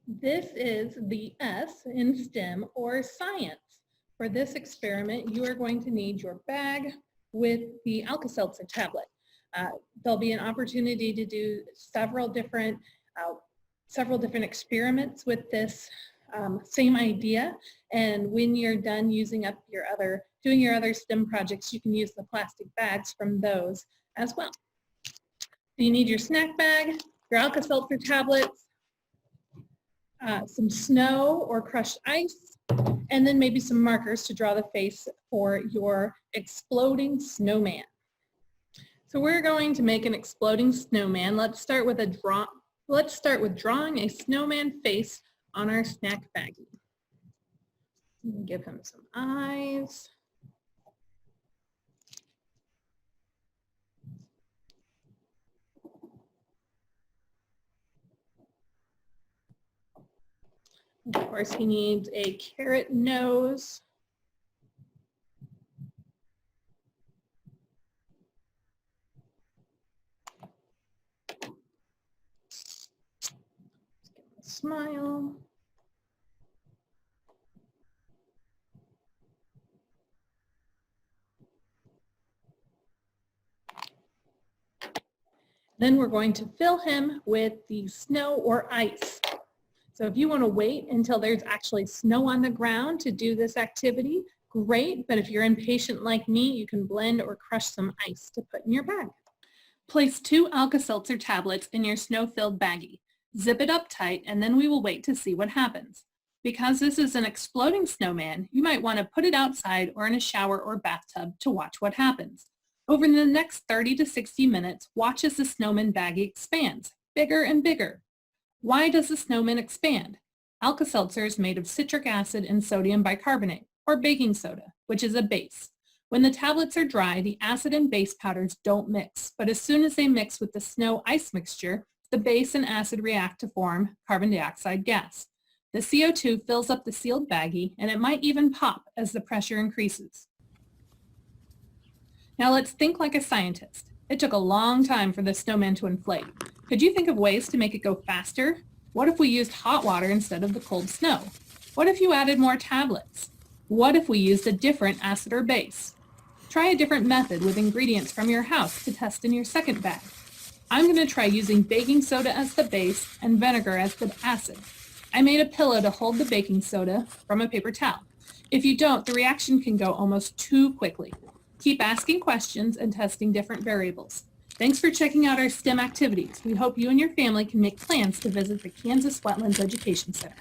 This is the S in STEM or science. For this experiment, you are going to need your bag with the Alka-Seltzer tablet. There'll be an opportunity to do several different experiments with this same idea. And when you're done using up doing your other STEM projects, you can use the plastic bags from those as well. So you need your snack bag, your Alka-Seltzer tablets, some snow or crushed ice, and then maybe some markers to draw the face for your exploding snowman. So we're going to make an exploding snowman. Let's start with drawing a snowman face on our snack baggie. Give him some eyes. Of course, he needs a carrot nose. Smile. Then we're going to fill him with the snow or ice. So if you want to wait until there's actually snow on the ground to do this activity, great. But if you're impatient like me, you can blend or crush some ice to put in your bag. Place 2 Alka-Seltzer tablets in your snow-filled baggie. Zip it up tight, and then we will wait to see what happens. Because this is an exploding snowman, you might want to put it outside or in a shower or bathtub to watch what happens. Over the next 30 to 60 minutes, watch as the snowman baggie expands, bigger and bigger. Why does the snowman expand? Alka-Seltzer is made of citric acid and sodium bicarbonate, or baking soda, which is a base. When the tablets are dry, the acid and base powders don't mix, but as soon as they mix with the snow-ice mixture, the base and acid react to form carbon dioxide gas. The CO2 fills up the sealed baggie, and it might even pop as the pressure increases. Now let's think like a scientist. It took a long time for the snowman to inflate. Could you think of ways to make it go faster? What if we used hot water instead of the cold snow? What if you added more tablets? What if we used a different acid or base? Try a different method with ingredients from your house to test in your second bag. I'm going to try using baking soda as the base and vinegar as the acid. I made a pillow to hold the baking soda from a paper towel. If you don't, the reaction can go almost too quickly. Keep asking questions and testing different variables. Thanks for checking out our STEM activities. We hope you and your family can make plans to visit the Kansas Wetlands Education Center.